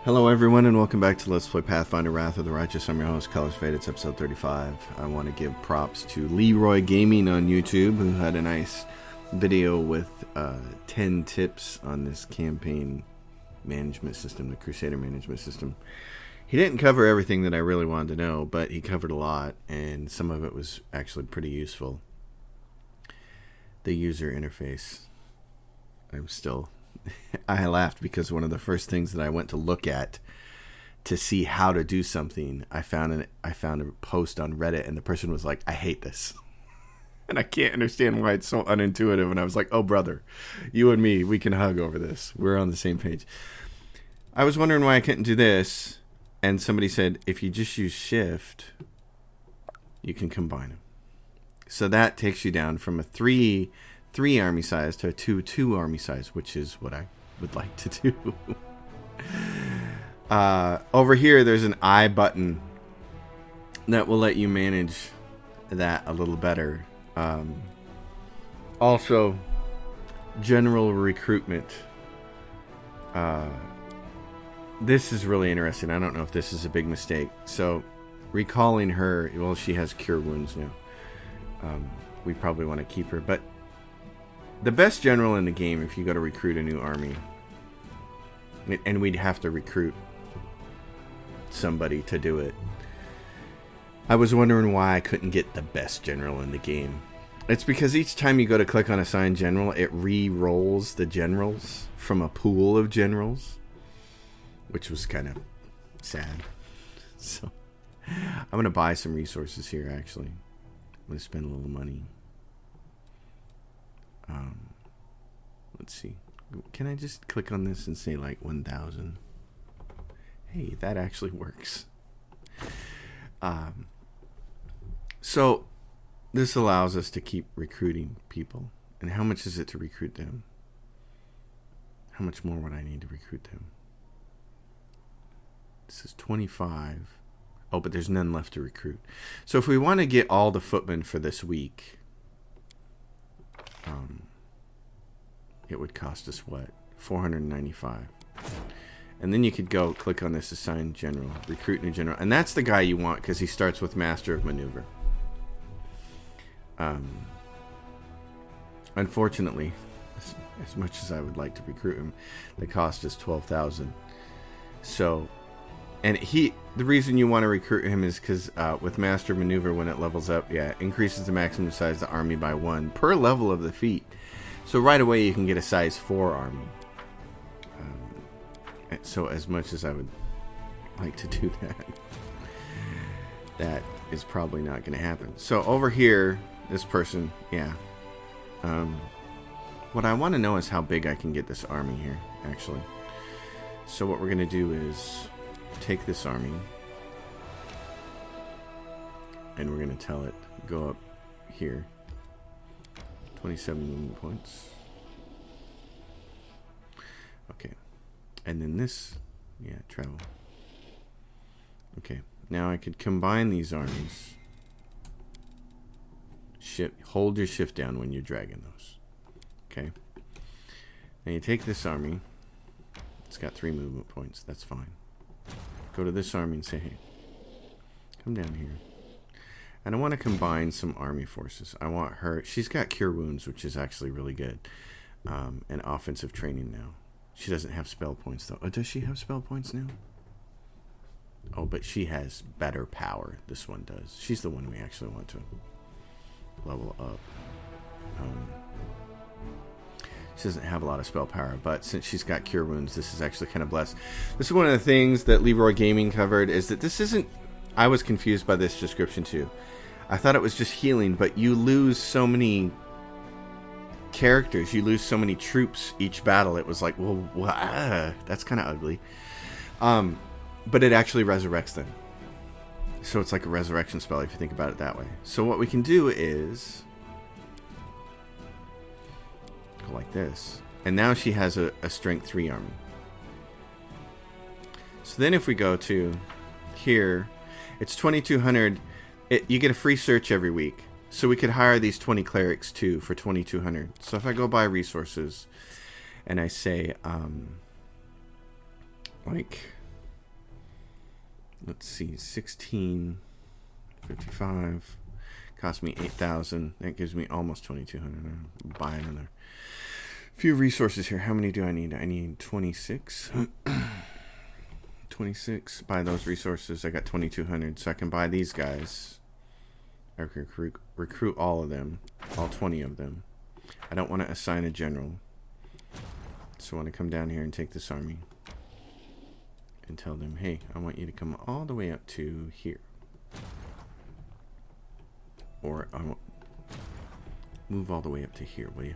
Hello everyone and welcome back to Let's Play Pathfinder Wrath of the Righteous. I'm your host, Colors Fade. It's episode 35. I want to give props to Leroy Gaming on YouTube, who had a nice video with 10 tips on this campaign management system, the Crusader management system. He didn't cover everything that I really wanted to know, but he covered a lot, and some of it was actually pretty useful. The user interface. I laughed because one of the first things that I went to look at to see how to do something, I found a post on Reddit, and the person was like, "I hate this." And I can't understand why it's so unintuitive. And I was like, "Oh, brother, you and me, we can hug over this. We're on the same page." I was wondering why I couldn't do this, and somebody said, if you just use Shift, you can combine them. So that takes you down from a 3 army size to a 2 army size, which is what I would like to do. Over here, there's an I button that will let you manage that a little better. Also, general recruitment. This is really interesting. I don't know if this is a big mistake. So, recalling her, well, she has cure wounds now. We probably want to keep her, but the best general in the game, if you go to recruit a new army, and we'd have to recruit somebody to do it. I was wondering why I couldn't get the best general in the game. It's because each time you go to click on assign general, it re-rolls the generals from a pool of generals, which was kind of sad. So I'm going to buy some resources here, actually. I'm going to spend a little money. Let's see. Can I just click on this and say like 1,000? Hey, that actually works. So this allows us to keep recruiting people. And how much is it to recruit them? How much more would I need to recruit them? This is 25. Oh, but there's none left to recruit. So if we want to get all the footmen for this week, it would cost us what? 495. And then you could go click on this assign general, recruit new general, and that's the guy you want because he starts with Master of Maneuver. Unfortunately, as much as I would like to recruit him, the cost is 12,000. So, and the reason you want to recruit him is because with Master of Maneuver, when it levels up, increases the maximum size of the army by 1 per level of the feat. So right away you can get a size 4 army. So as much as I would like to do that is probably not going to happen. So over here, this person, what I want to know is how big I can get this army here, actually. So what we're going to do is take this army, and we're going to tell it, go up here. 27 movement points. Okay. And then this, travel. Okay. Now I could combine these armies. Hold your shift down when you're dragging those. Okay. Now you take this army. It's got 3 movement points. That's fine. Go to this army and say, hey, come down here. And I want to combine some army forces. I want her. She's got cure wounds, which is actually really good. And offensive training now. She doesn't have spell points, though. Oh, does she have spell points now? Oh, but she has better power. This one does. She's the one we actually want to level up. She doesn't have a lot of spell power, but since she's got cure wounds, this is actually kind of blessed. This is one of the things that Leroy Gaming covered, is that this isn't... I was confused by this description, too. I thought it was just healing, but you lose so many characters. You lose so many troops each battle. It was like, well, that's kind of ugly. But it actually resurrects them. So it's like a resurrection spell if you think about it that way. So what we can do is go like this. And now she has a strength 3 army. So then if we go to here, it's 2,200. You get a free search every week. So we could hire these 20 clerics too for 2,200. So if I go buy resources and I say, like, let's see, 1655. Cost me 8,000. That gives me almost 2,200. I'll buy another few resources here. How many do I need? I need 26. 26. Buy those resources. I got 2,200, so I can buy these guys. I can recruit all of them, all 20 of them. I don't want to assign a general, so I want to come down here and take this army and tell them, hey, I want you to come all the way up to here. Or I won't move all the way up to here, will you?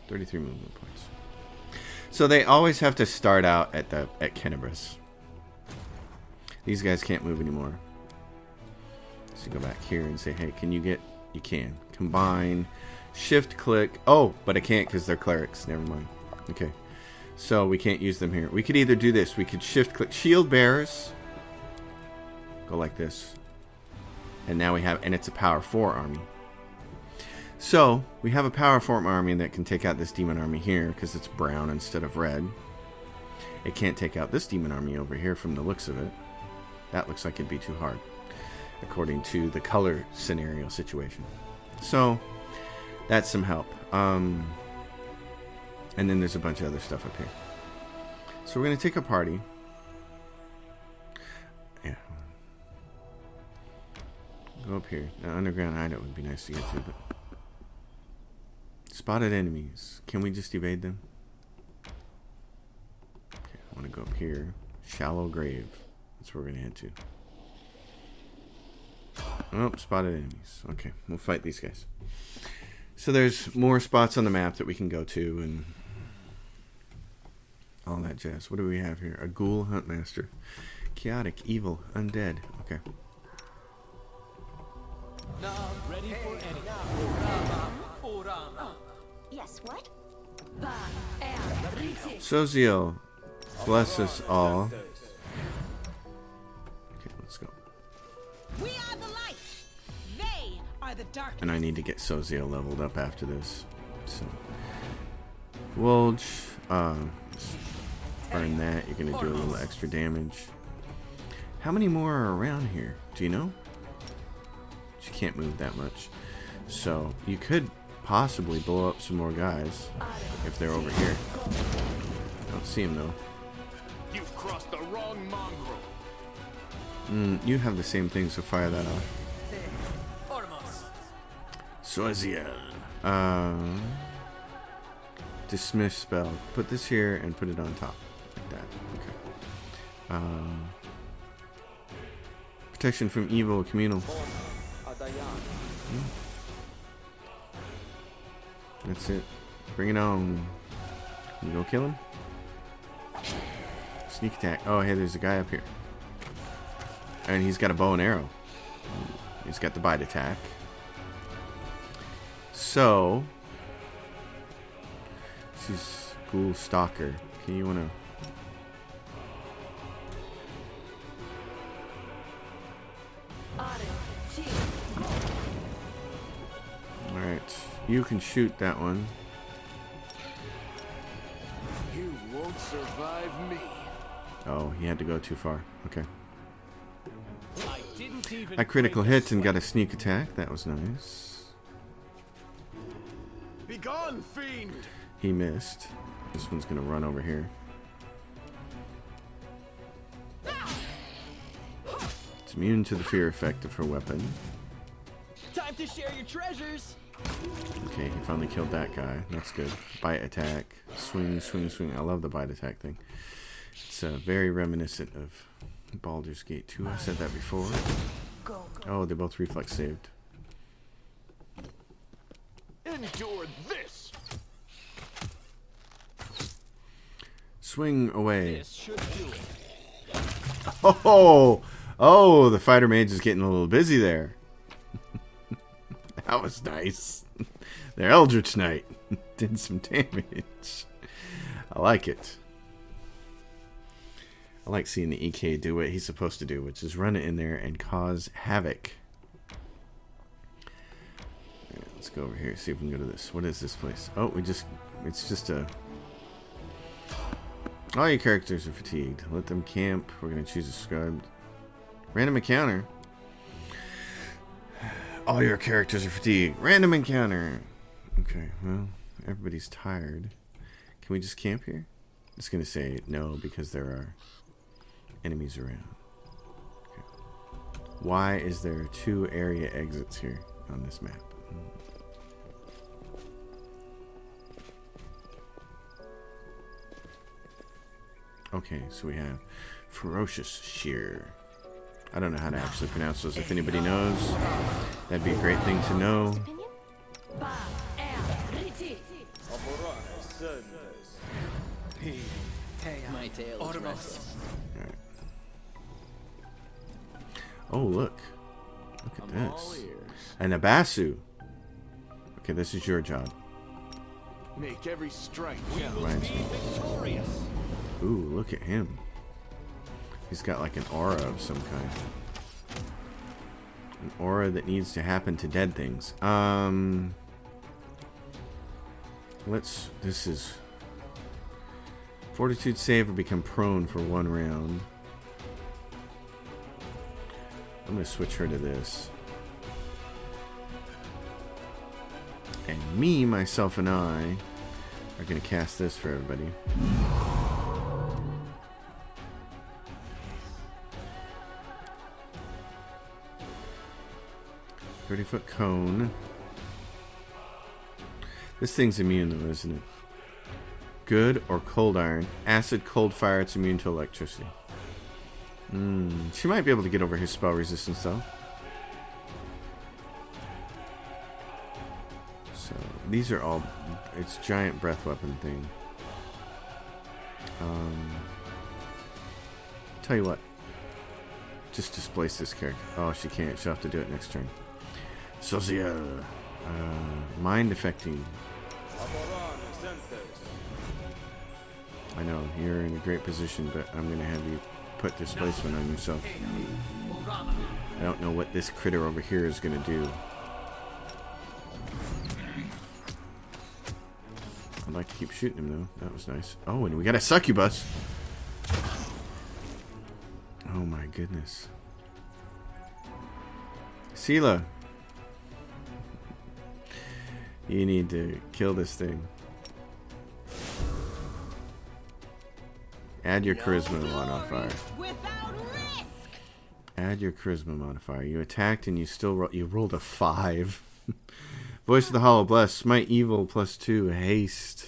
33 movement points. So they always have to start out at Kenebris. These guys can't move anymore. So go back here and say, hey, can you get... You can. Combine. Shift click. Oh, but I can't because they're clerics. Never mind. Okay. So we can't use them here. We could either do this. We could shift click shield bearers. Go like this. And now we have... And it's a power 4 army. So we have a power 4 army that can take out this demon army here because it's brown instead of red. It can't take out this demon army over here from the looks of it. That looks like it'd be too hard, according to the color scenario situation. So that's some help. And then there's a bunch of other stuff up here. So we're going to take a party. Yeah. Go up here. Now, underground hideout would be nice to get to, but... Spotted enemies. Can we just evade them? Okay, I want to go up here. Shallow grave. That's where we're going to head to. Oh, spotted enemies. Okay, we'll fight these guys. So there's more spots on the map that we can go to and all that jazz. What do we have here? A ghoul huntmaster. Chaotic, evil, undead. Okay. Ready for any. Yes, what? Soziel, bless us all. Okay, let's go. We are the light. They are the darkness. And I need to get Soziel leveled up after this. So, Wulge, burn that. You're gonna do a little extra damage. How many more are around here? Do you know? You can't move that much. So you could possibly blow up some more guys if they're over here. I don't see them though. You've crossed the wrong mongrel. You have the same thing, so fire that off. Soziel. Dismiss spell. Put this here and put it on top. Like that. Okay. Protection from evil, communal. That's it. Bring it on. Can you go kill him? Sneak attack. Oh, hey, there's a guy up here. And he's got a bow and arrow. He's got the bite attack. So, she's Ghoul Stalker. Okay, you want to... Alright, you can shoot that one. You won't survive me. Oh, he had to go too far. Okay. I didn't even I critical hit and got a sneak attack. That was nice. Be gone, fiend. He missed. This one's gonna run over here. It's immune to the fear effect of her weapon. Time to share your treasures. Okay, he finally killed that guy. That's good. Bite attack. Swing, swing, swing. I love the bite attack thing. It's very reminiscent of Baldur's Gate 2. I said that before. Oh, they both reflex saved. Endure this. Swing away. This should do it. Oh, the fighter mage is getting a little busy there. That was nice. Their Eldritch Knight did some damage. I like it. I like seeing the EK do what he's supposed to do, which is run it in there and cause havoc. Right, let's go over here, see if we can go to this. What is this place? Oh, it's just a... All your characters are fatigued. Let them camp. We're going to choose a scribe. Random encounter. All your characters are fatigued. Random encounter. Okay, well, everybody's tired. Can we just camp here? It's going to say no because there are enemies around. Okay. Why is there 2 area exits here on this map? Okay, so we have Ferocious Shear. I don't know how to actually pronounce those. If anybody knows, that'd be a great thing to know. My tail is restless. Alright. Oh, look. Look at this. An Abasu. Okay, this is your job. Make every strike count. Reminds me. Victorious. Ooh, look at him. He's got like an aura of some kind. An aura that needs to happen to dead things. This is Fortitude save or become prone for 1 round. I'm going to switch her to this. And me, myself, and I are going to cast this for everybody. .30-foot cone. This thing's immune though, isn't it? Good or cold iron. Acid, cold fire, it's immune to electricity. She might be able to get over his spell resistance though. So these are all, it's giant breath weapon thing. Tell you what. Just displace this character. Oh, she can't. She'll have to do it next turn. Social. Mind affecting. I know, you're in a great position, but I'm going to have you put displacement on yourself. I don't know what this critter over here is going to do. I'd like to keep shooting him, though. That was nice. Oh, and we got a succubus. Oh, my goodness. Sela. You need to kill this thing. Add your charisma modifier. Add your charisma modifier. You attacked and you still you rolled a 5. Voice of the Hollow Bless. Smite evil +2. Haste.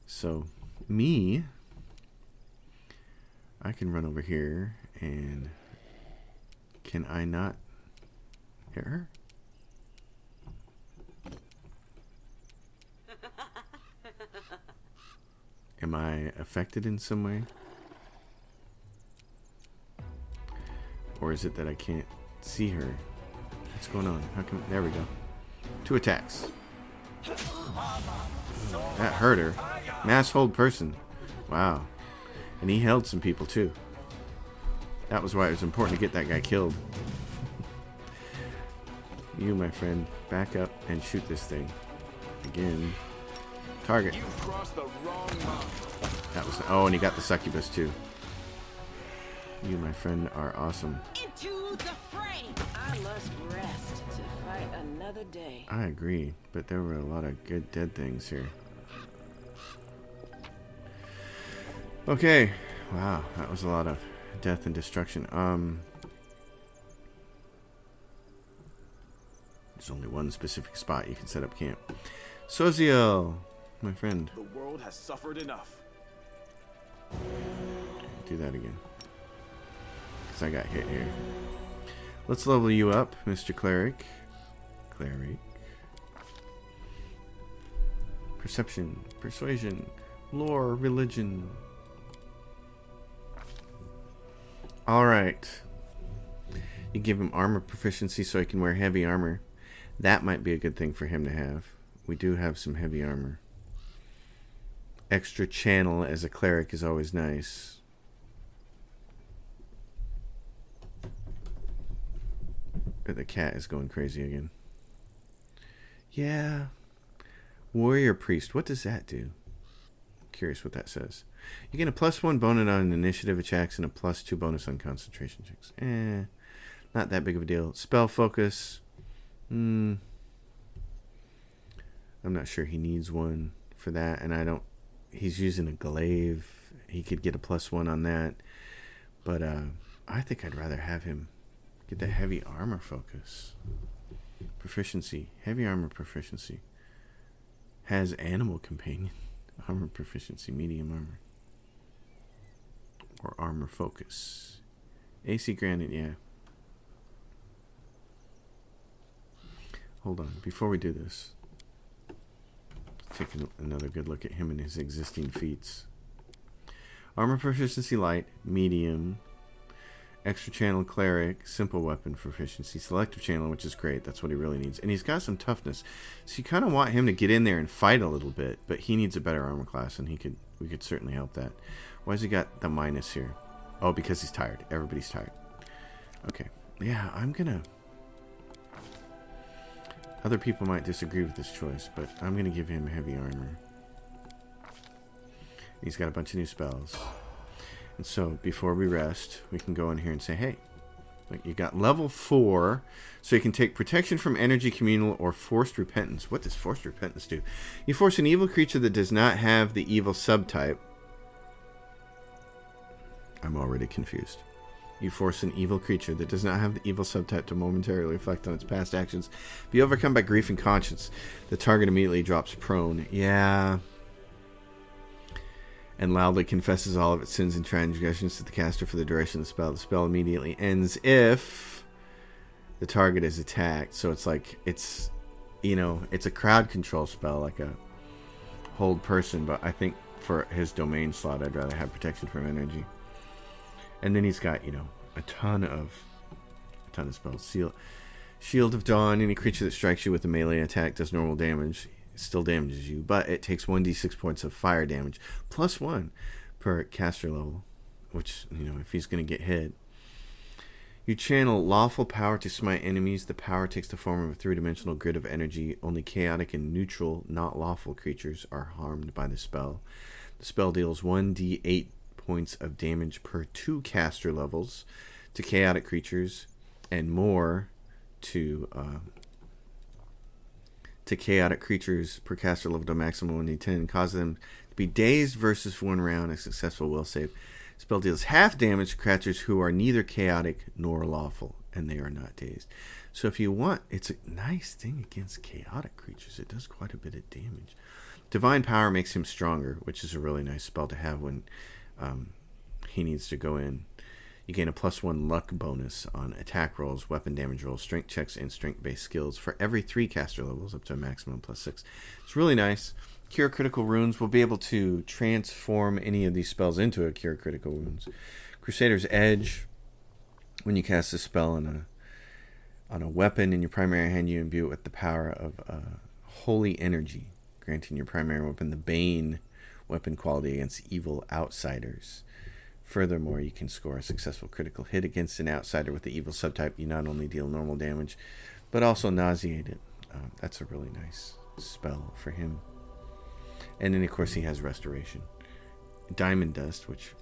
So, me, I can run over here and can I not hit her? Am I affected in some way? Or is it that I can't see her? What's going on? How come? There we go. 2 attacks. That hurt her. Mass hold person. Wow. And he held some people too. That was why it was important to get that guy killed. You, my friend, back up and shoot this thing. Again. Target. You've crossed the wrong line. That was. Oh, and he got the succubus too. You, my friend, are awesome. Into the fray. I must rest to fight another day. I agree, but there were a lot of good dead things here. Okay. Wow, that was a lot of death and destruction. There's only one specific spot you can set up camp. Soziel, my friend. The world has suffered enough. Do that again. Because I got hit here. Let's level you up, Mr. Cleric. Cleric. Perception, persuasion, lore, religion. Alright. You give him armor proficiency so he can wear heavy armor. That might be a good thing for him to have. We do have some heavy armor. Extra channel as a cleric is always nice. But the cat is going crazy again. Yeah. Warrior priest. What does that do? Curious what that says. You get a +1 bonus on initiative checks and a +2 bonus on concentration checks. Not that big of a deal. Spell focus. I'm not sure he needs one for that, and he's using a glaive. He could get a +1 on that, but I think I'd rather have him get that heavy armor focus. Proficiency. Heavy armor proficiency. Has animal companion. Armor proficiency. Medium armor. Or armor focus. AC granted, yeah. Hold on. Before we do this, let's take another good look at him and his existing feats. Armor proficiency light, medium, extra channel cleric, simple weapon proficiency, selective channel, which is great. That's what he really needs. And he's got some toughness. So you kind of want him to get in there and fight a little bit, but he needs a better armor class, and we could certainly help that. Why has he got the minus here? Oh, because he's tired. Everybody's tired. Okay. Yeah, I'm gonna... Other people might disagree with this choice, but I'm gonna give him heavy armor. He's got a bunch of new spells. And so, before we rest, we can go in here and say, hey, look, you got level 4, so you can take protection from energy, communal, or forced repentance. What does forced repentance do? You force an evil creature that does not have the evil subtype. I'm already confused. You force an evil creature that does not have the evil subtype to momentarily reflect on its past actions. Be overcome by grief and conscience. The target immediately drops prone. Yeah. And loudly confesses all of its sins and transgressions to the caster for the duration of the spell. The spell immediately ends if the target is attacked. So it's like, it's a crowd control spell, like a hold person. But I think for his domain slot, I'd rather have protection from energy. And then he's got, a ton of spells. Shield of Dawn. Any creature that strikes you with a melee attack does normal damage. Still damages you, but it takes 1d6 points of fire damage +1 per caster level, which, if he's going to get hit. You channel lawful power to smite enemies. The power takes the form of a 3-dimensional grid of energy. Only chaotic and neutral, not lawful creatures are harmed by the spell. The spell deals 1d8 points of damage per 2 caster levels to chaotic creatures, and more to chaotic creatures per caster level to a maximum 1d10, cause them to be dazed versus 1 round. A successful will save. Spell deals half damage to creatures who are neither chaotic nor lawful, and they are not dazed. So if you want, it's a nice thing against chaotic creatures. It does quite a bit of damage. Divine Power makes him stronger, which is a really nice spell to have when he needs to go in. You gain a +1 luck bonus on attack rolls, weapon damage rolls, strength checks, and strength-based skills for every 3 caster levels, up to a maximum +6. It's really nice. Cure Critical Wounds. We'll be able to transform any of these spells into a Cure Critical Wounds. Crusader's Edge. When you cast a spell on a weapon in your primary hand, you imbue it with the power of holy energy, granting your primary weapon the Bane weapon quality against evil outsiders. Furthermore, you can score a successful critical hit against an outsider with the evil subtype. You not only deal normal damage, but also nauseate it. That's a really nice spell for him. And then, of course, he has Restoration. Diamond Dust, which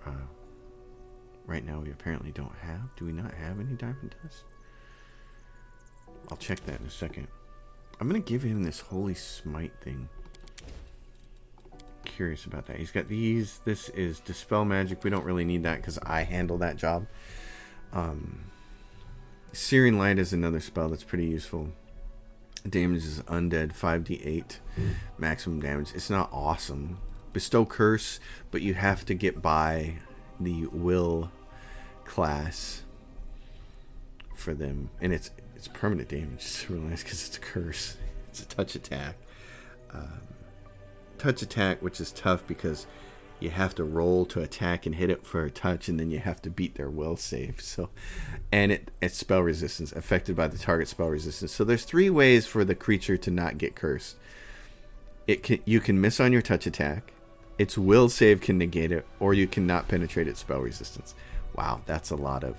right now we apparently don't have. Do we not have any Diamond Dust? I'll check that in a second. I'm going to give him this Holy Smite thing. Curious about that. He's got these. This is Dispel Magic. We don't really need that because I handle that job. Searing Light is another spell that's pretty useful. Damage is undead, 5d8 maximum damage. It's not awesome. Bestow Curse, but you have to get by the Will class for them, and it's permanent damage. It's really nice because it's a curse. It's a touch attack. Touch attack, which is tough because you have to roll to attack and hit it for a touch, and then you have to beat their will save. So, and it's spell resistance, affected by the target spell resistance. So there's 3 ways for the creature to not get cursed. You can miss on your touch attack, its will save can negate it, or you cannot penetrate its spell resistance. Wow, that's a lot of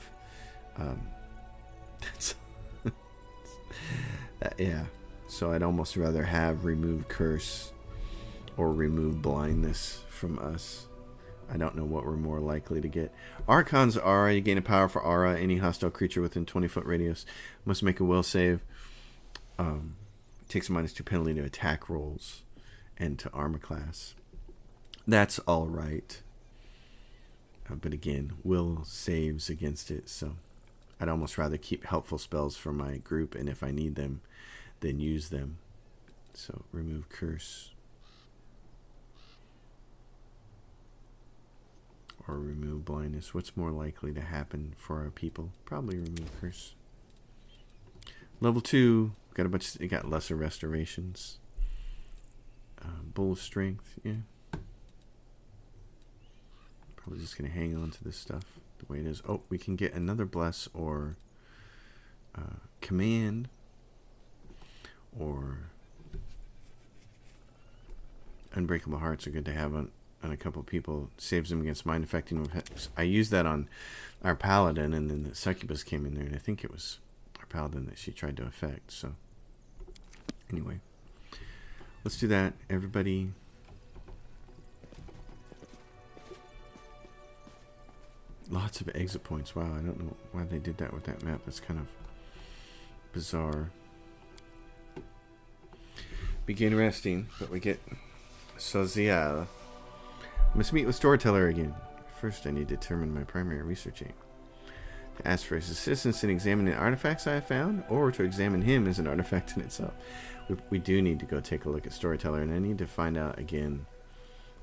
yeah. So I'd almost rather have remove curse or remove blindness from us. I don't know what we're more likely to get. Archon's aura. You gain a powerful aura. Any hostile creature within 20-foot radius must make a will save. Takes a -2 penalty to attack rolls and to armor class. That's all right. But again, will saves against it, so I'd almost rather keep helpful spells for my group, and if I need them, then use them. So remove curse. Or remove blindness. What's more likely to happen for our people? Probably remove curse. Level 2, got a bunch. It got lesser restorations. Bull of strength, yeah. Probably just gonna hang on to this stuff the way it is. Oh, we can get another bless or command or unbreakable hearts are good to have on a couple of people. Saves them against mind affecting. I used that on our paladin, and then the succubus came in there, and I think it was our paladin that she tried to affect. So anyway, let's do that. Everybody, lots of exit points. Wow, I don't know why they did that with that map. That's kind of bizarre. Begin resting, but we get social. Must meet with Storyteller again. First, I need to determine my primary research aim. To ask for his assistance in examining artifacts I have found, or to examine him as an artifact in itself. We do need to go take a look at Storyteller, and I need to find out again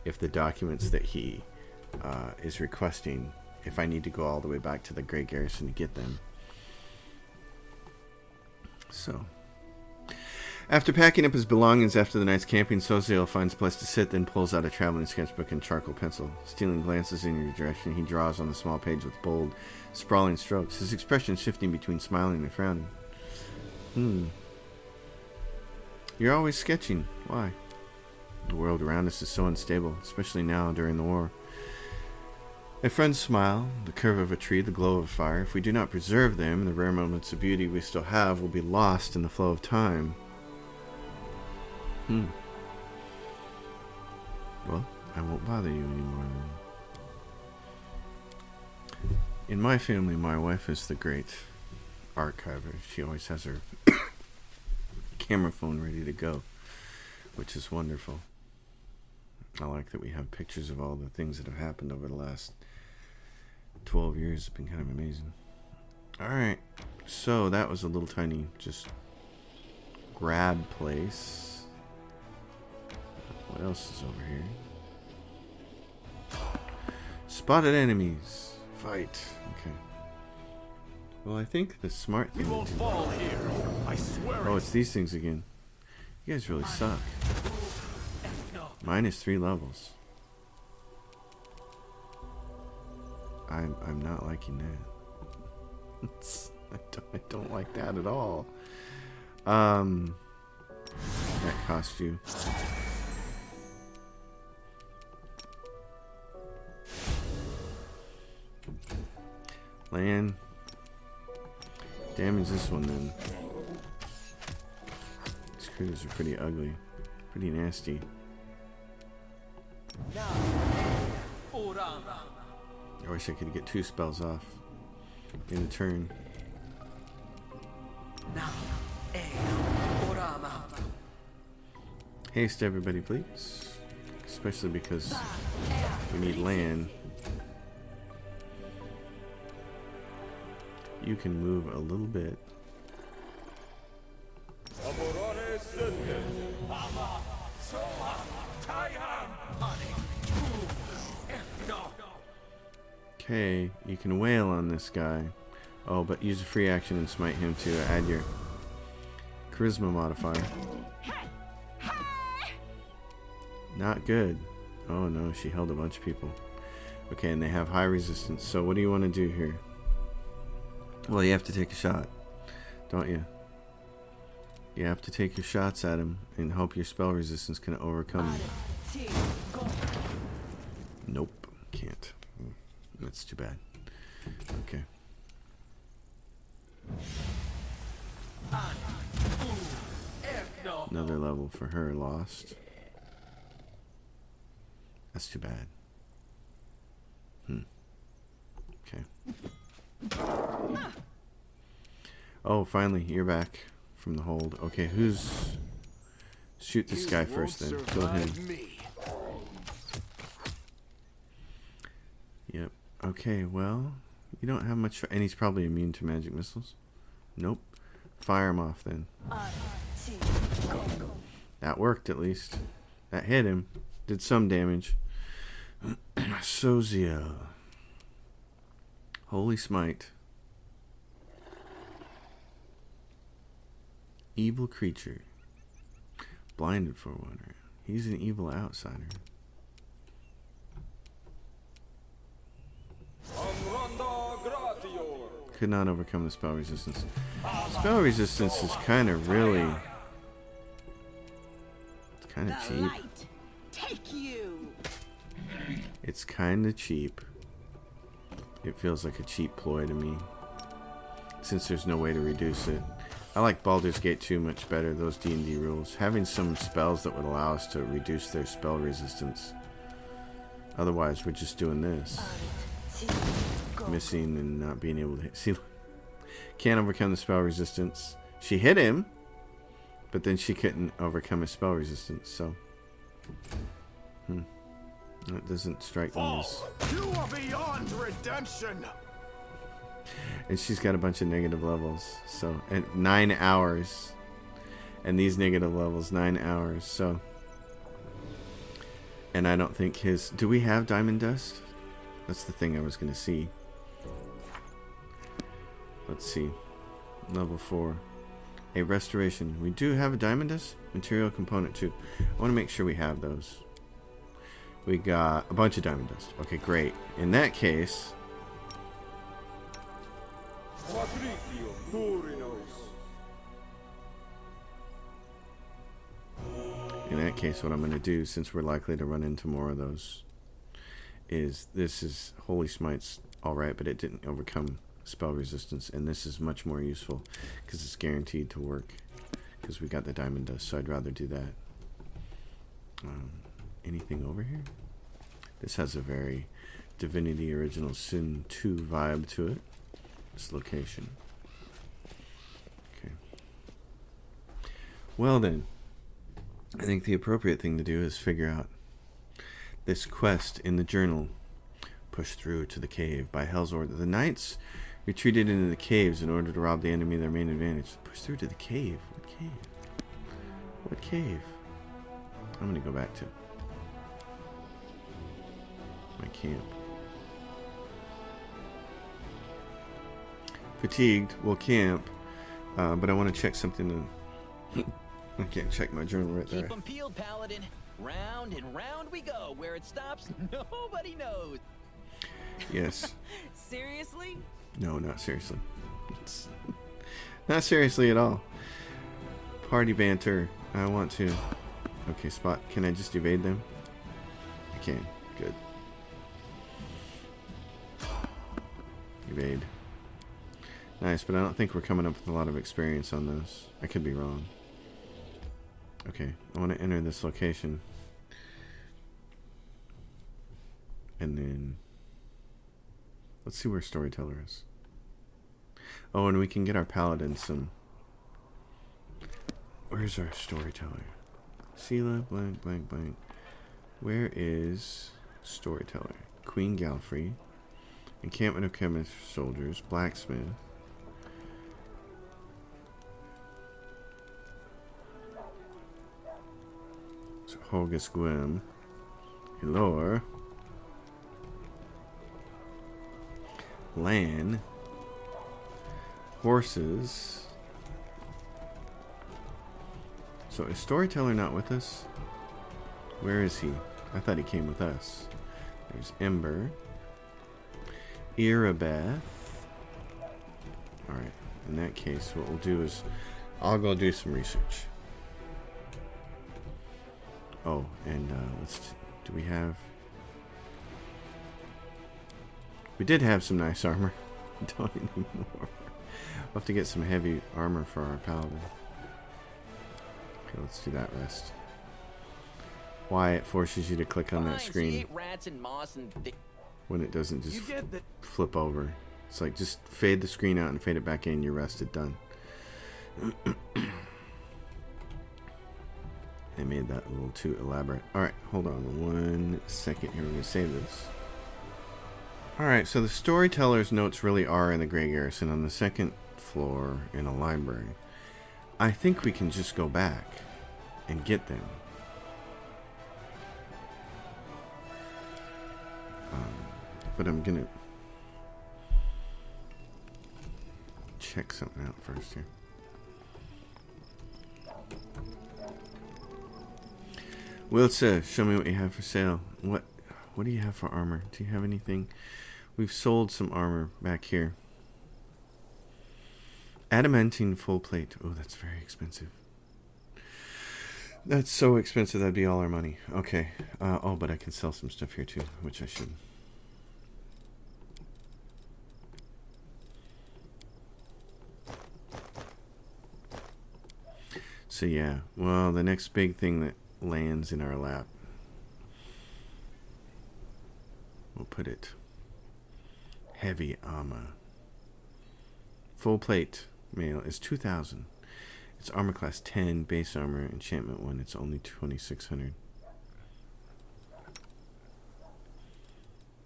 if the documents that he is requesting, if I need to go all the way back to the Great Garrison to get them. So, after packing up his belongings after the night's camping, Soziel finds a place to sit, then pulls out a traveling sketchbook and charcoal pencil. Stealing glances in your direction, he draws on the small page with bold, sprawling strokes, his expression shifting between smiling and frowning. You're always sketching. Why? The world around us is so unstable, especially now during the war. A friend's smile, the curve of a tree, the glow of a fire. If we do not preserve them, the rare moments of beauty we still have will be lost in the flow of time. Well, I won't bother you anymore then. In my family, my wife is the great archiver. She always has her camera phone ready to go, which is wonderful. I like that we have pictures of all the things that have happened over the last 12 years. It's been kind of amazing. Alright, so that was a little tiny just grab place. What else is over here? Spotted enemies. Fight. Okay. Well, I think the smart thing. We won't fall here. I swear. Oh, it's these things again. You guys really suck. -3 levels. I'm not liking that. I don't like that at all. That cost you. Land. Damage this one then. These critters are pretty ugly. Pretty nasty. I wish I could get 2 spells off in a turn. Haste everybody, please. Especially because we need land. You can move a little bit. Okay, you can wail on this guy. Oh, but use a free action and smite him to add your charisma modifier. Not good. Oh no, she held a bunch of people. Okay, and they have high resistance. So what do you want to do here? Well, you have to take a shot, don't you? You have to take your shots at him and hope your spell resistance can overcome you. Nope, can't. That's too bad. Okay. Another level for her lost. That's too bad. Okay. Oh, finally, you're back from the hold. Okay, who's... Shoot this guy first then. Kill him. Yep. Okay, well, you don't have much... And he's probably immune to magic missiles. Nope. Fire him off then. That worked at least. That hit him. Did some damage. Sozia. Holy Smite. Evil creature. Blinded for 1 round. He's an evil outsider. Could not overcome the spell resistance. Spell resistance is kind of really... It's kind of cheap. Take you. It's kind of cheap. It feels like a cheap ploy to me, since there's no way to reduce it. I like Baldur's Gate 2 much better, those D&D rules. Having some spells that would allow us to reduce their spell resistance. Otherwise, we're just doing this. Missing and not being able to hit. See, can't overcome the spell resistance. She hit him, but then she couldn't overcome his spell resistance, so... That doesn't strike me as... You are beyond redemption. And she's got a bunch of negative levels. So, and 9 hours. And these negative levels, 9 hours. So, and I don't think his... Do we have Diamond Dust? That's the thing I was going to see. Let's see. Level 4. A restoration. We do have a Diamond Dust? Material component 2. I want to make sure we have those. We got a bunch of Diamond Dust. Okay, great. In that case... In that case, what I'm going to do, since we're likely to run into more of those, is this is Holy Smite's alright, but it didn't overcome spell resistance, and this is much more useful because it's guaranteed to work because we got the Diamond Dust, so I'd rather do that. Anything over here? This has a very Divinity Original Sin 2 vibe to it. This location. Okay. Well then, I think the appropriate thing to do is figure out this quest in the journal. Push through to the cave by Hell's order. The knights retreated into the caves in order to rob the enemy of their main advantage. Push through to the cave? What cave? What cave? I'm going to go back to my camp. Fatigued, we'll camp, but I want to check something. I can't check my journal right there. Keep 'em peeled, Paladin. Round and round we go. Where it stops, nobody knows. Yes. Seriously? No, not seriously. It's not seriously at all. Party banter. I want to. Okay, Spot. Can I just evade them? I can. Good. Evade. Nice, but I don't think we're coming up with a lot of experience on those. I could be wrong. Okay, I want to enter this location. And then... Let's see where Storyteller is. Oh, and we can get our Paladin some... Where's our Storyteller? Sela, blank, blank, blank. Where is Storyteller? Queen Galfrey. Encampment of Chemist Soldiers. Blacksmith. So Hogus Gwym. Hilor. Lan. Horses. So is Storyteller not with us? Where is he? I thought he came with us. There's Ember. Irabeth. Alright, in that case, what we'll do is I'll go do some research. Oh, and do we have... We did have some nice armor. Don't anymore. We'll have to get some heavy armor for our Paladin. Okay, let's do that rest. Why it forces you to click on that screen. Rats and moss and when it doesn't just You get that. flip over. It's like just fade the screen out and fade it back in. You're rested. Done. They made that a little too elaborate. Alright, hold on 1 second here. We're going to save this. Alright, so the storyteller's notes really are in the Grey Garrison on the second floor in a library. I think we can just go back and get them. But I'm going to check something out first here. Wiltsa, show me what you have for sale. What do you have for armor? Do you have anything? We've sold some armor back here. Adamantine full plate. Oh, that's very expensive. That's so expensive. That'd be all our money. Okay. Oh, but I can sell some stuff here too, which I should. So yeah, well, the next big thing that lands in our lap, we'll put it heavy armor. Full plate mail is 2,000. It's armor class 10, base armor, enchantment 1. It's only 2,600.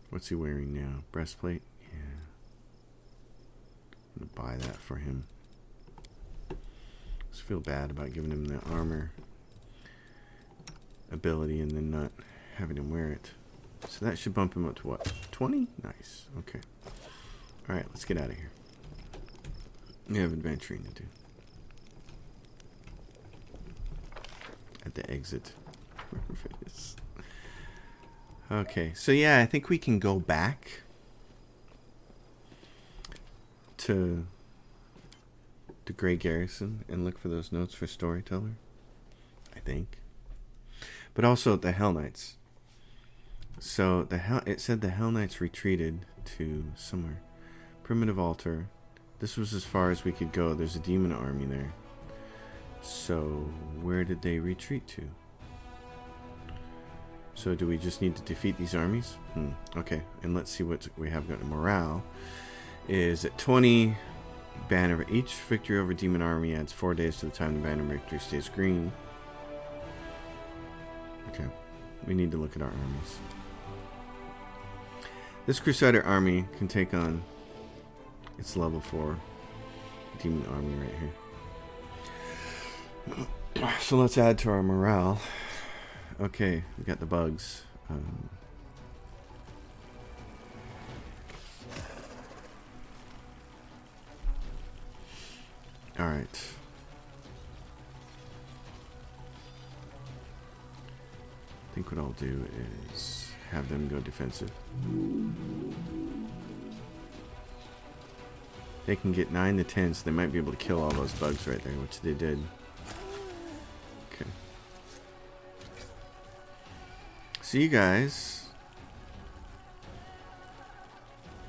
What's he wearing now? Breastplate? Yeah. I'm gonna buy that for him. Just feel bad about giving him the armor ability and then not having him wear it. So that should bump him up to what? 20? Nice. Okay. Alright, let's get out of here. We have adventuring to do. At the exit. Okay, so yeah, I think we can go back to the Grey Garrison and look for those notes for Storyteller. I think. But also the Hell Knights. So it said the Hell Knights retreated to somewhere. Primitive altar. This was as far as we could go. There's a demon army there. So where did they retreat to? So do we just need to defeat these armies? Okay, and let's see what we have got. Morale is at 20. Banner. Each victory over demon army adds 4 days to the time the banner victory stays green. Okay, we need to look at our armies. This Crusader army can take on its level 4 demon army right here. So let's add to our morale. Okay, we got the bugs. Alright. I think what I'll do is have them go defensive. They can get 9 to 10, so they might be able to kill all those bugs right there, which they did. Okay. So you guys,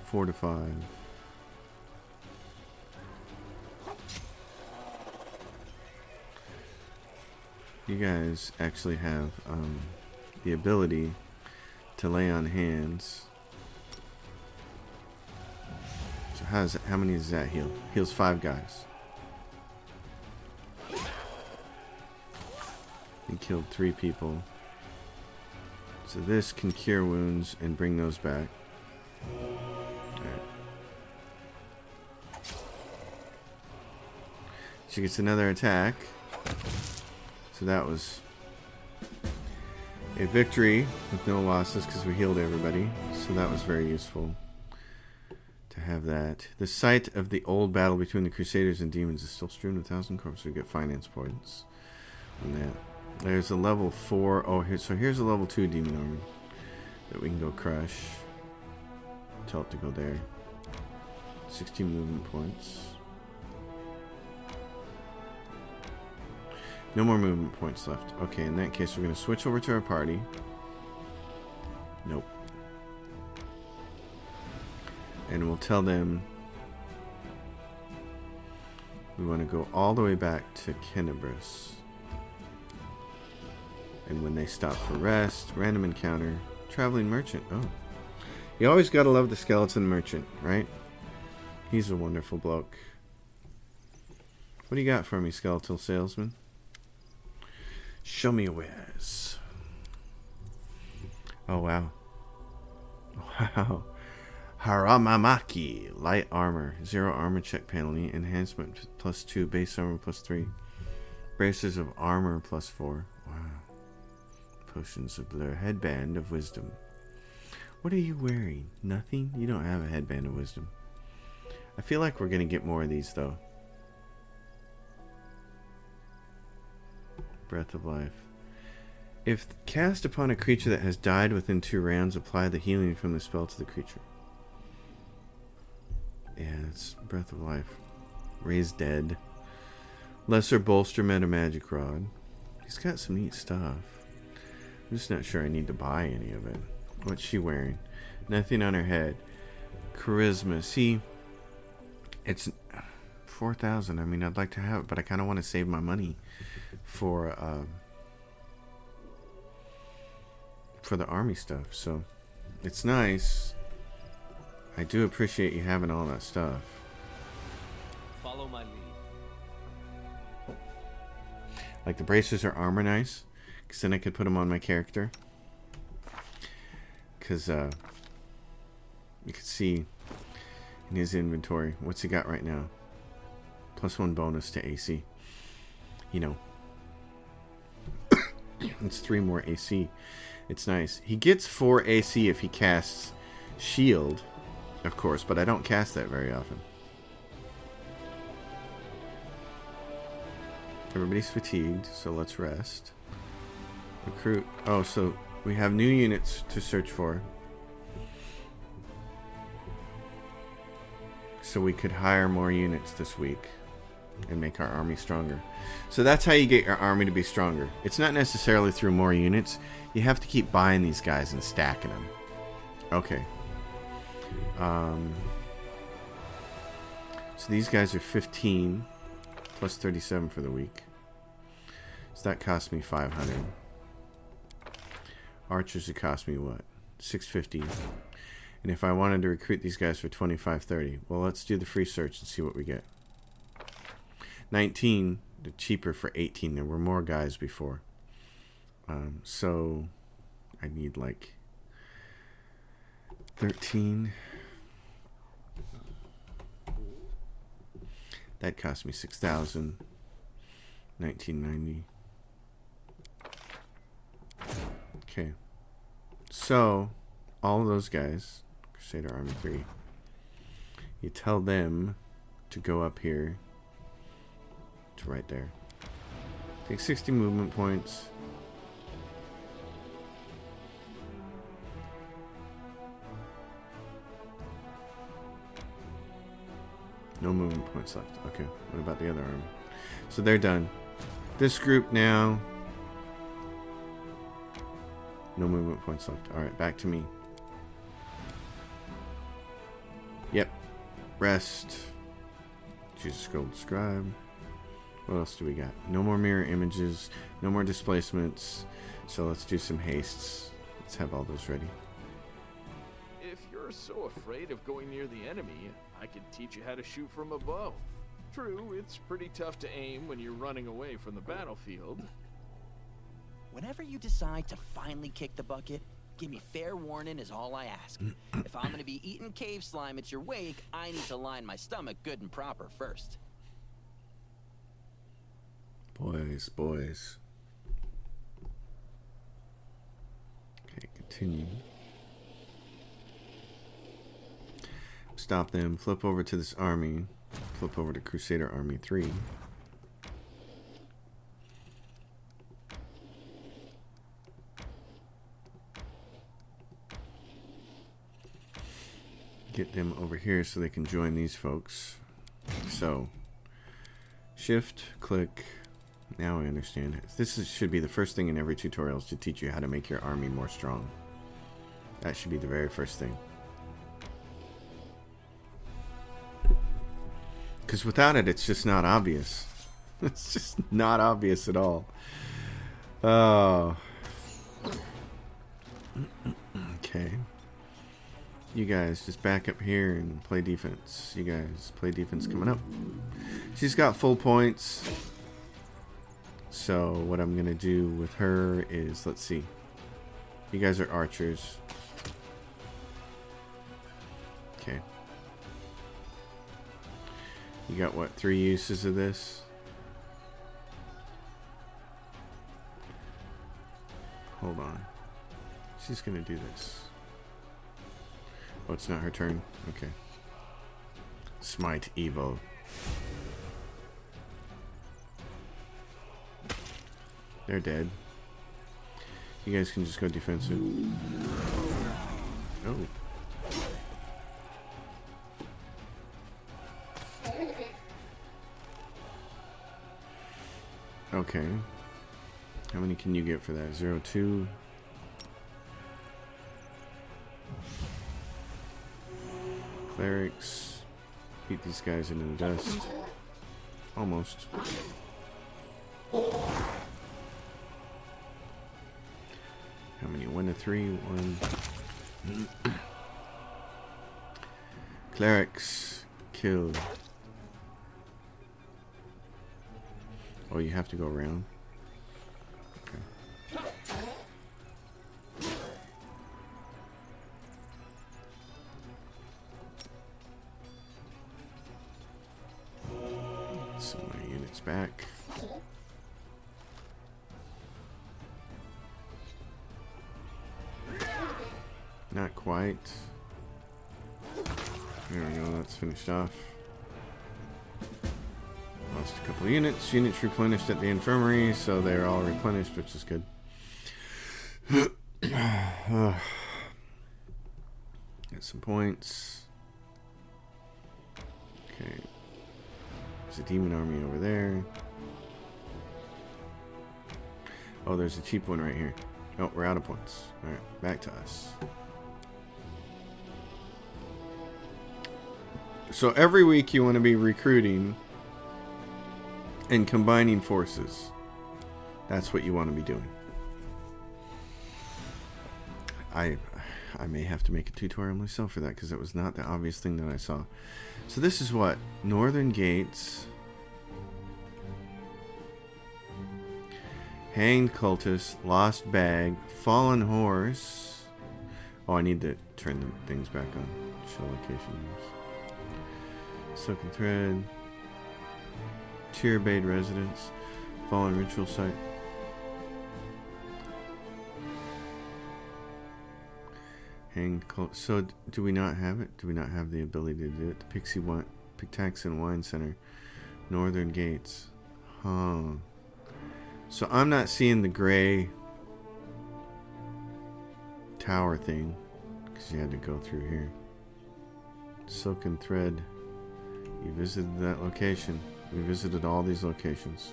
4 to 5. You guys actually have the ability to lay on hands. So how many does that heal? Heals 5 guys. He killed 3 people. So this can cure wounds and bring those back. Alright. She gets another attack. So that was a victory with no losses because we healed everybody. So that was very useful to have that. The site of the old battle between the Crusaders and demons is still strewn with 1,000 corpses. We get finance points on that. There's a level 4. Oh, here's a level 2 demon army that we can go crush. Tell it to go there. 16 movement points. No more movement points left. Okay, in that case, we're going to switch over to our party. Nope. And we'll tell them we want to go all the way back to Kenebris. And when they stop for rest, random encounter, traveling merchant. Oh. You always gotta love the skeleton merchant, right? He's a wonderful bloke. What do you got for me, skeletal salesman? Show me your wares. Oh, wow. Wow. Haramamaki. Light armor. 0 armor check penalty. Enhancement +2. Base armor +3. Braces of armor +4. Wow. Potions of blur. Headband of wisdom. What are you wearing? Nothing? You don't have a headband of wisdom. I feel like we're going to get more of these, though. Breath of life. If cast upon a creature that has died within 2 rounds, apply the healing from the spell to the creature. Yeah, it's breath of life. Raise dead. Lesser bolster meta magic rod. He's got some neat stuff. I'm just not sure I need to buy any of it. What's she wearing? Nothing on her head. Charisma. See, it's 4,000. I mean, I'd like to have it, but I kind of want to save my money for the army stuff. So it's nice. I do appreciate you having all that stuff. Follow my lead. Like the braces are armor nice, because then I could put them on my character. Because you can see in his inventory what's he got right now. +1 bonus to AC. You know, it's 3 more AC. It's nice. He gets 4 AC if he casts shield, of course, but I don't cast that very often. Everybody's fatigued, so let's rest. Recruit. Oh, so we have new units to search for. So we could hire more units this week and make our army stronger. So that's how you get your army to be stronger. It's not necessarily through more units. You have to keep buying these guys and stacking them. Okay. So these guys are 15 plus 37 for the week. So that cost me 500. Archers, it cost me what? 650. And if I wanted to recruit these guys for 25-30, well, let's do the free search and see what we get. 19, the cheaper for 18. There were more guys before. So I need like 13. That cost me 6,000. 1990. Okay. So all of those guys, Crusader Army 3, you tell them to go up here to right there. Take 60 movement points. No movement points left. Okay, what about the other army? So they're done. This group now. No movement points left. Alright, back to me. Yep. Rest. Choose a scroll describe. What else do we got? No more mirror images. No more displacements. So let's do some hastes. Let's have all those ready. If you're so afraid of going near the enemy, I could teach you how to shoot from a bow. True, it's pretty tough to aim when you're running away from the battlefield. Whenever you decide to finally kick the bucket, give me fair warning is all I ask. If I'm gonna be eating cave slime at your wake, I need to line my stomach good and proper first. Boys, boys. Okay, continue. Stop them. Flip over to this army. Flip over to Crusader Army 3. Get them over here so they can join these folks. So, shift, click. Now I understand. Should be the first thing in every tutorial is to teach you how to make your army more strong. That should be the very first thing. Because without it, it's just not obvious. It's just not obvious at all. Oh. Okay. You guys just back up here and play defense. You guys play defense coming up. She's got full points. So what I'm going to do with her is, let's see. You guys are archers. Okay. You got what, 3 uses of this? Hold on. She's going to do this. Oh, it's not her turn? Okay. Smite Evo. They're dead. You guys can just go defensive. Oh. Okay. How many can you get for that? 0, 2. Clerics. Beat these guys into the dust. Almost. How many? 1 to 3. 1. Clerics. Killed. Oh, you have to go around? Okay. Some more units back. Not quite. There we go, that's finished off. Lost a couple of units. Units replenished at the infirmary, so they're all replenished, which is good. Get some points. Okay. There's a demon army over there. Oh, there's a cheap one right here. Oh, we're out of points. Alright, back to us. So every week you want to be recruiting and combining forces. That's what you want to be doing. I may have to make a tutorial myself for that, because it was not the obvious thing that I saw. So this is what? Northern Gates. Hanged Cultist. Lost Bag. Fallen Horse. Oh, I need to turn the things back on. Show locations. Silken Thread. Tyrabade Residence. Fallen Ritual Site. Hanged Cult. So, do we not have it? Do we not have the ability to do it? The Pictaxin Wine Center. Northern Gates. Huh. So, I'm not seeing the gray tower thing, because you had to go through here. Silken Thread. You visited that location. We visited all these locations.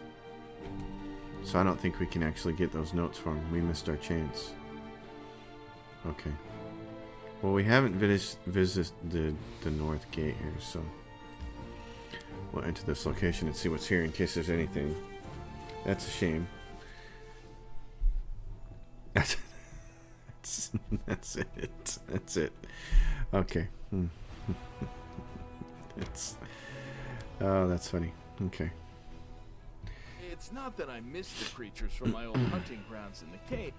So I don't think we can actually get those notes for him. We missed our chance. Okay. Well, we haven't visited the north gate here, so we'll enter this location and see what's here in case there's anything. That's a shame. That's it. That's it. Okay. Oh, that's funny. Okay. It's not that I miss the creatures from my old hunting grounds in the cave,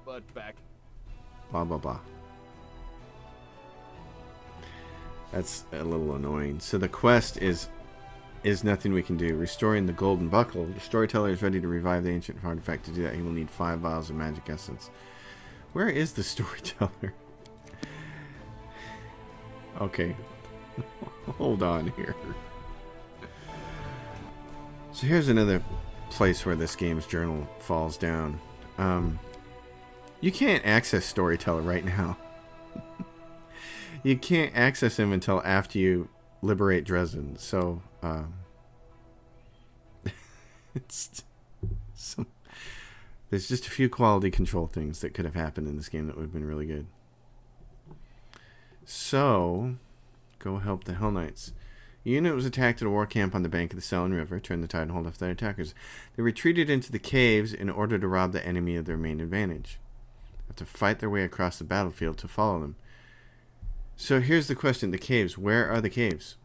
but back... Blah, blah, blah. That's a little annoying. So the quest is nothing we can do. Restoring the golden buckle. The storyteller is ready to revive the ancient artifact. To do that, he will need 5 vials of magic essence. Where is the storyteller? Okay. Hold on here. So here's another place where this game's journal falls down. You can't access Storyteller right now. You can't access him until after you liberate Dresden. So, there's just a few quality control things that could have happened in this game that would have been really good. So, go help the Hell Knights. The unit was attacked at a war camp on the bank of the Selin River. Turn the tide and hold off their attackers. They retreated into the caves in order to rob the enemy of their main advantage. They have to fight their way across the battlefield to follow them. So here's the question. The caves. Where are the caves?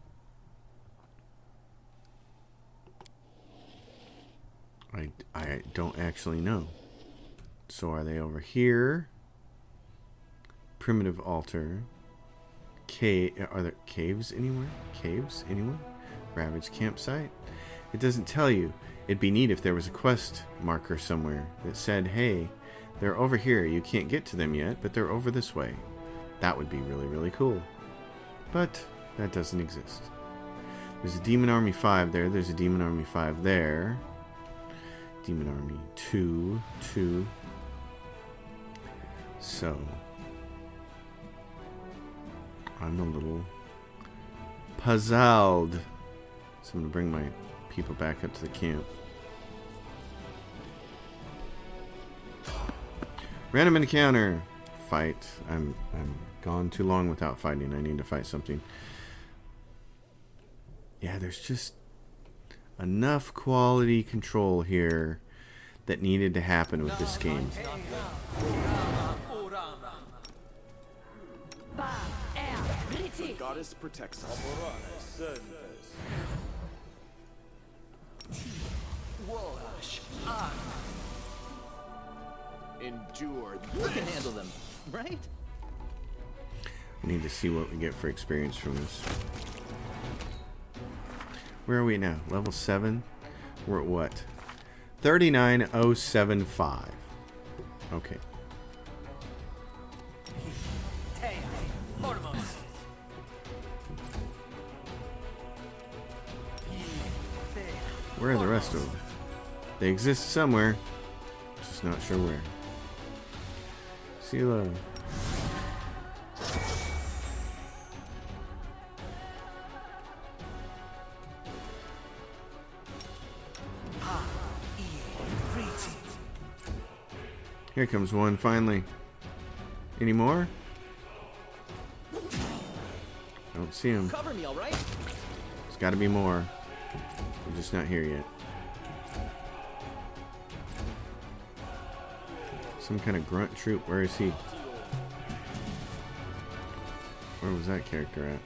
I don't actually know. So are they over here? Primitive altar. Are there caves anywhere? Caves anywhere? Ravaged campsite? It doesn't tell you. It'd be neat if there was a quest marker somewhere that said, hey, they're over here. You can't get to them yet, but they're over this way. That would be really, really cool. But that doesn't exist. There's a Demon Army 5 there. There's a Demon Army 5 there. Demon Army 2. So, I'm a little puzzled. So I'm going to bring my people back up to the camp. Random encounter. Fight. I'm gone too long without fighting. I need to fight something. Yeah, there's just enough quality control here that needed to happen with this game. The goddess protects us. Endure. We can handle them, right? I need to see what we get for experience from this. Where are we now? Level 7? We're at what? 39075. Okay. Where are the rest of them? They exist somewhere. Just not sure where. Sila. Here comes one finally. Any more? I don't see him. Cover me, all right? There's got to be more. I'm just not here yet. Some kind of grunt troop. Where is he? Where was that character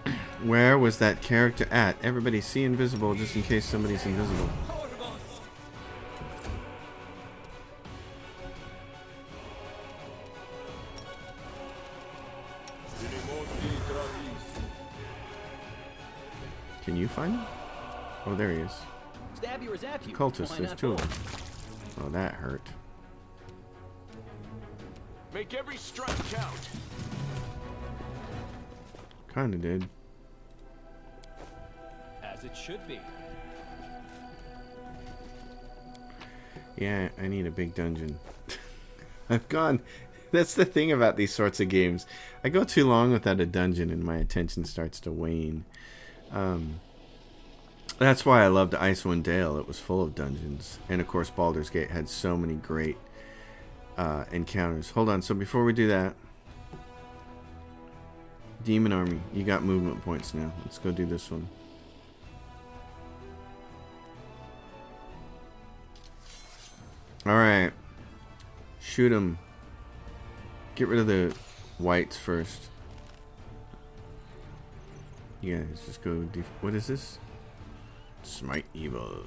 at? Where was that character at? Everybody see invisible just in case somebody's invisible. Can you find him? Oh, there he is. Stab you or zap you. Cultist, Why there's not two of both? them. Oh, that hurt. Make every strike count. Kinda did. As it should be. Yeah, I need a big dungeon. I've gone... That's the thing about these sorts of games. I go too long without a dungeon and my attention starts to wane. That's why I loved Icewind Dale. It was full of dungeons. And of course Baldur's Gate had so many great encounters. Hold on, so before we do that, Demon Army, you got movement points now. Let's go do this one. Alright. Shoot him. Get rid of the whites first. You guys just go... What is this? Smite evil.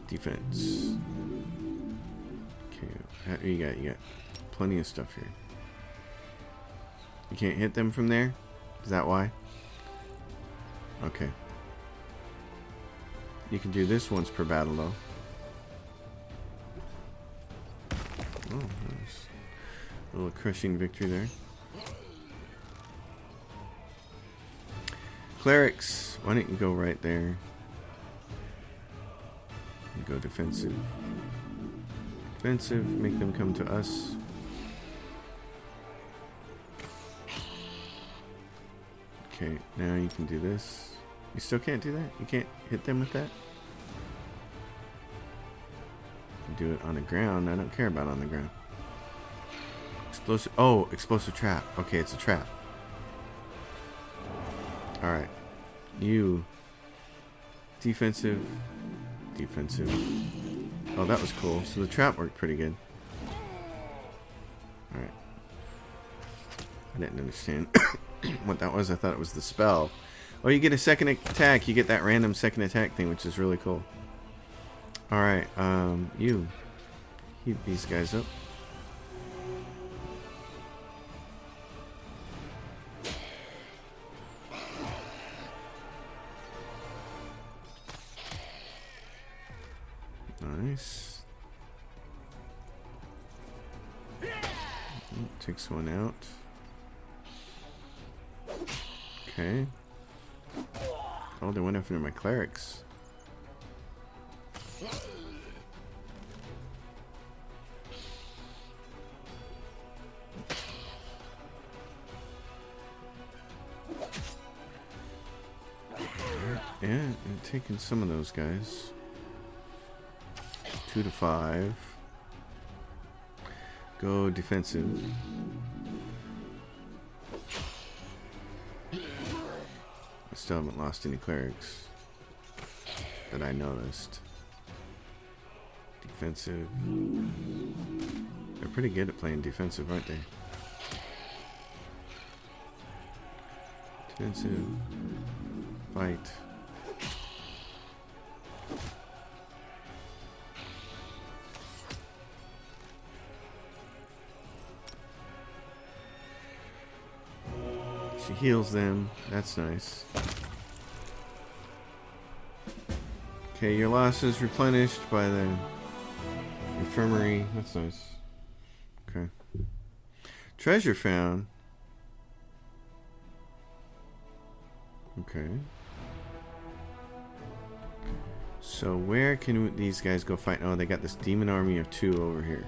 Defense. Okay, you got plenty of stuff here. You can't hit them from there? Is that why? Okay. You can do this once per battle though. Oh, nice. A little crushing victory there. Clerics, why don't you go right there? You go defensive. Defensive, make them come to us. Okay, now you can do this. You still can't do that? You can't hit them with that? You can do it on the ground. I don't care about on the ground. Explosive. Oh, explosive trap. Okay, it's a trap. Alright. You. Defensive. Defensive. Oh, that was cool. So the trap worked pretty good. Alright. I didn't understand what that was. I thought it was the spell. Oh, you get a second attack. You get that random second attack thing, which is really cool. Alright, you heat these guys up. Nice. Takes one out. Okay. Oh, they went after my clerics. Yeah, and taking some of those guys. 2 to 5. Go defensive. I still haven't lost any clerics that I noticed. Defensive. They're pretty good at playing defensive, aren't they? Defensive. Fight. She heals them. That's nice. Okay, your loss is replenished by the infirmary. That's nice. Okay. Treasure found. Okay. So where can these guys go fight? Oh, they got this demon army of 2 over here.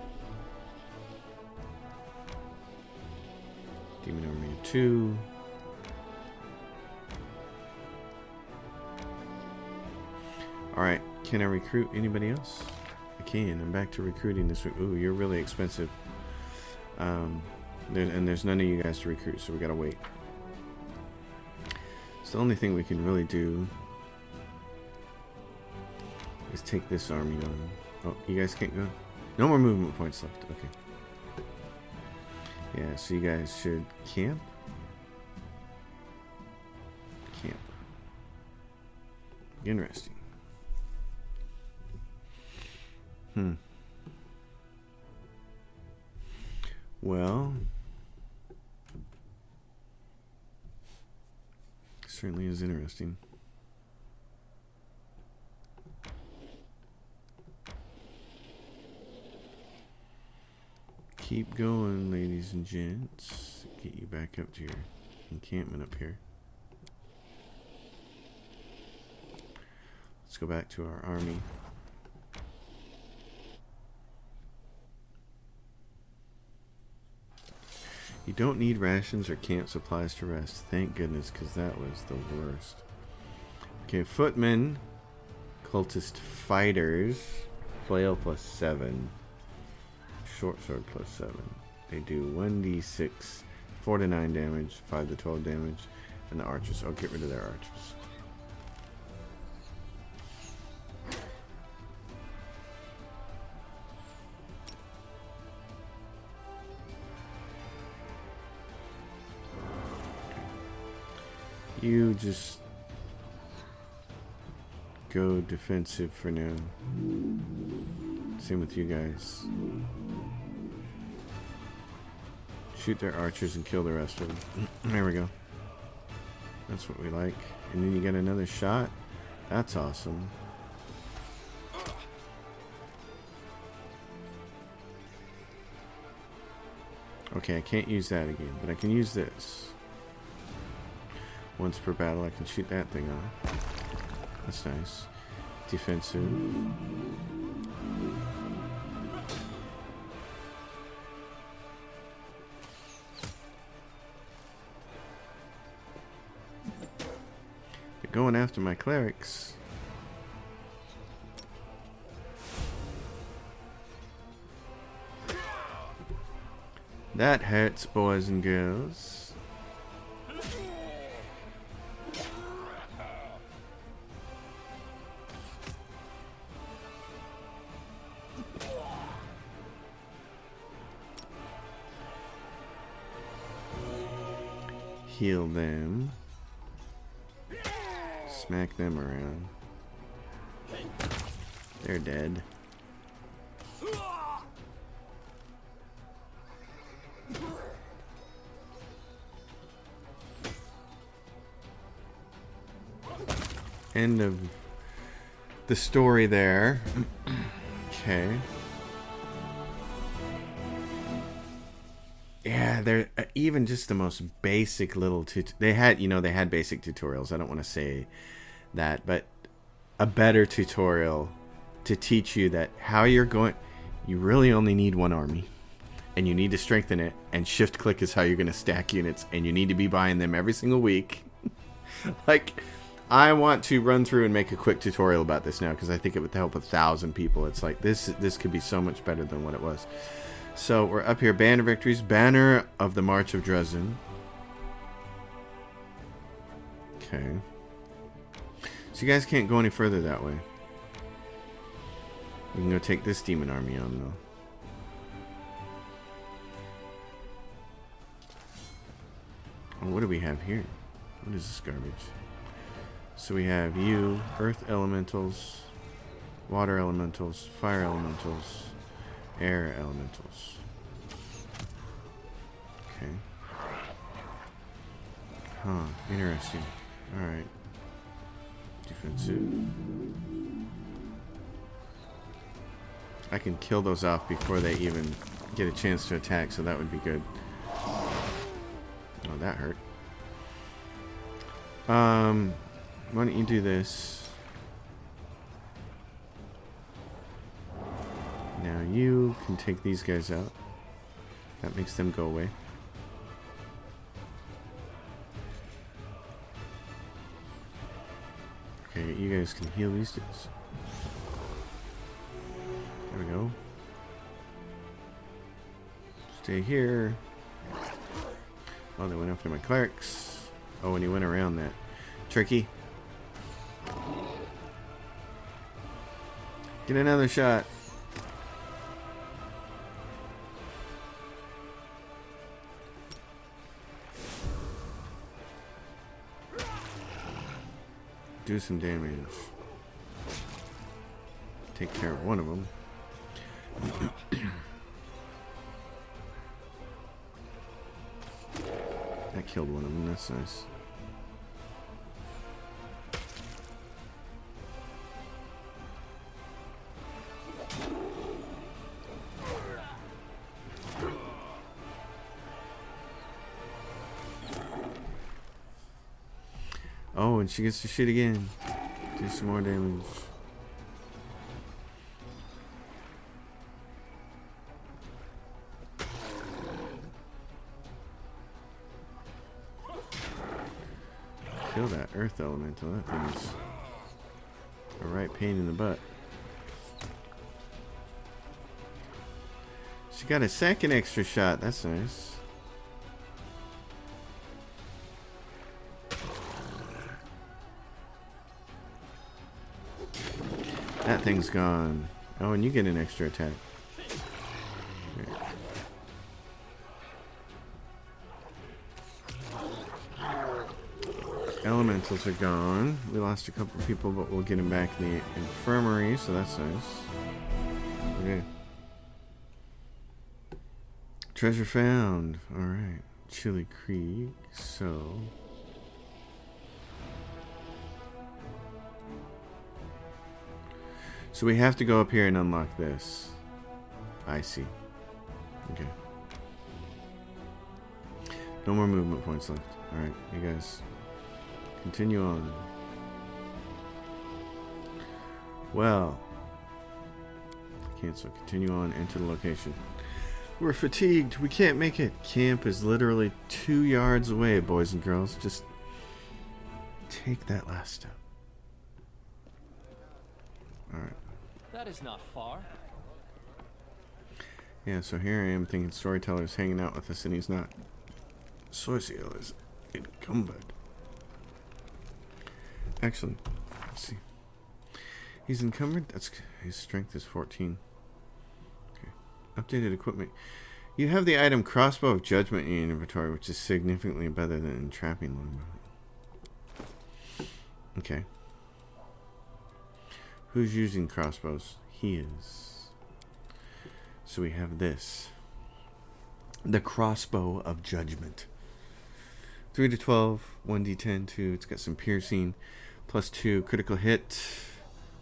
Demon army of 2. Alright, can I recruit anybody else? I can. I'm back to recruiting this week. Ooh, you're really expensive. There's none of you guys to recruit, so we gotta wait. So the only thing we can really do is take this army on. Oh, you guys can't go? No more movement points left. Okay. Yeah, so you guys should camp. Camp. Interesting. Well, certainly is interesting. Keep going, ladies and gents. Get you back up to your encampment up here. Let's go back to our army. You don't need rations or camp supplies to rest. Thank goodness, because that was the worst. Okay, footmen, cultist fighters, flail +7, short sword +7. They do 1d6, 4 to 9 damage, 5 to 12 damage, and the archers. I'll get rid of their archers. You just go defensive for now. Same with you guys. Shoot their archers and kill the rest of them. There we go. That's what we like. And then you get another shot. That's awesome. Okay, I can't use that again, but I can use this. Once per battle, I can shoot that thing off. That's nice. Defensive. They're going after my clerics. That hurts, boys and girls. Heal them. Smack them around. They're dead. End of the story there. Okay. Yeah, they're even just the most basic little they had basic tutorials. I don't want to say that, but a better tutorial to teach you that how you're going. You really only need one army, and you need to strengthen it. And shift click is how you're going to stack units, and you need to be buying them every single week. Like, I want to run through and make a quick tutorial about this now because I think it would help 1,000 people. It's like this could be so much better than what it was. So we're up here, Banner Victories, Banner of the March of Dresden. Okay. So you guys can't go any further that way. You can go take this demon army on, though. Oh, what do we have here? What is this garbage? So we have you, Earth Elementals, Water Elementals, Fire Elementals, Air Elementals. Okay. Huh, interesting. Alright. Defensive. I can kill those off before they even get a chance to attack, so that would be good. Oh, that hurt. Why don't you do this? Now you can take these guys out. That makes them go away. Okay, you guys can heal these dudes. There we go. Stay here. Oh, they went after my clerics. Oh, and he went around that. Tricky. Get another shot. Do some damage. Take care of one of them. That killed one of them. That's nice. Oh, and she gets to shoot again. Do some more damage. Kill that Earth Elemental. That thing is a right pain in the butt. She got a second extra shot. That's nice. That thing's gone. Oh, and you get an extra attack. Here. Elementals are gone. We lost a couple of people, but we'll get them back in the infirmary, so that's nice. Okay. Treasure found. Alright. Chili Creek. So... So we have to go up here and unlock this. I see. Okay. No more movement points left. Alright, you guys. Continue on. Well. Cancel. Continue on. Enter the location. We're fatigued. We can't make it. Camp is literally 2 yards away, boys and girls. Just take that last step. Alright. That is not far. Yeah, so here I am thinking Storyteller's hanging out with us and he's not. Sorciel is encumbered. Actually, let's see. He's encumbered? That's his strength is 14. Okay. Updated equipment. You have the item Crossbow of Judgment in your inventory, which is significantly better than Entrapping Longbow. Okay. Who's using crossbows? He is. So we have this. The Crossbow of Judgment. 3 to 12, 1d10, 2. It's got some piercing. Plus 2 critical hit.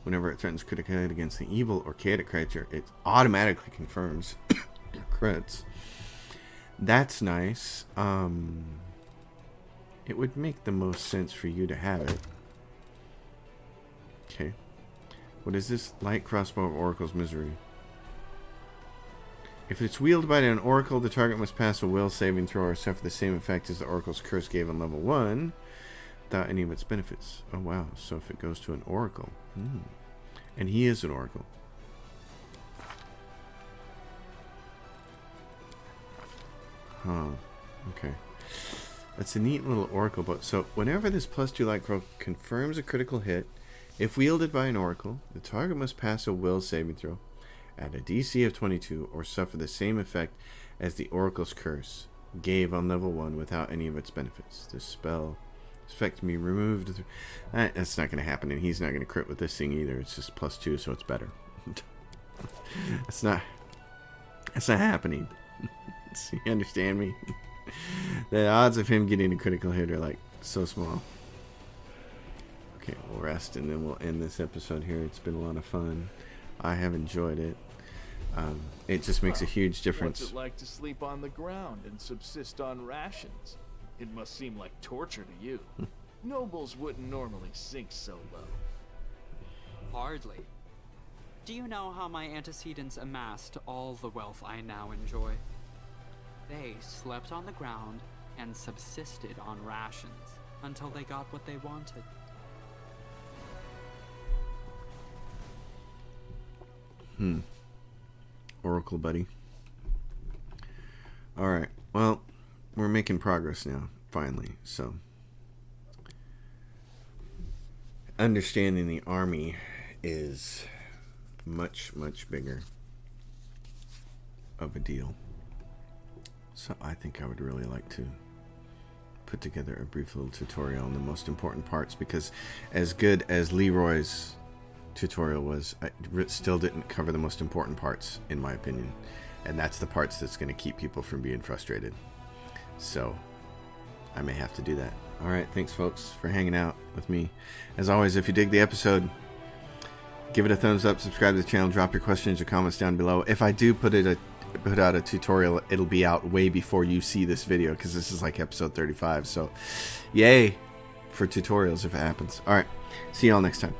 Whenever it threatens critical hit against the evil or chaotic creature, it automatically confirms crits. That's nice. It would make the most sense for you to have it. Okay. What is this? Light Crossbow of Oracle's Misery. If it's wielded by an Oracle, the target must pass a will saving throw or suffer the same effect as the Oracle's curse gave on level 1 without any of its benefits. Oh wow, so if it goes to an Oracle. And he is an Oracle. Huh. Okay. That's a neat little Oracle book. So whenever this +2 light crow confirms a critical hit, if wielded by an Oracle, the target must pass a will saving throw at a DC of 22 or suffer the same effect as the Oracle's curse gave on level 1 without any of its benefits. This spell effect can be removed. That's not going to happen, and he's not going to crit with this thing either. It's just +2, so it's better. It's not happening. You understand me? The odds of him getting a critical hit are like so small. Okay, we'll rest and then we'll end this episode here. It's been a lot of fun. I have enjoyed it. It just makes a huge difference. What's it like to sleep on the ground and subsist on rations? It must seem like torture to you. Nobles wouldn't normally sink so low. Hardly. Do you know how my antecedents amassed all the wealth I now enjoy? They slept on the ground and subsisted on rations until they got what they wanted. Oracle buddy. Alright, well, we're making progress now, finally, so. Understanding the army is much, much bigger of a deal. So I think I would really like to put together a brief little tutorial on the most important parts, because as good as Leroy's tutorial was, it still didn't cover the most important parts, in my opinion. And that's the parts that's going to keep people from being frustrated. So I may have to do that. Alright, thanks folks for hanging out with me. As always, if you dig the episode, give it a thumbs up, subscribe to the channel, drop your questions or comments down below. If I do put out a tutorial, it'll be out way before you see this video, because this is like episode 35. So yay for tutorials if it happens. Alright, see y'all next time.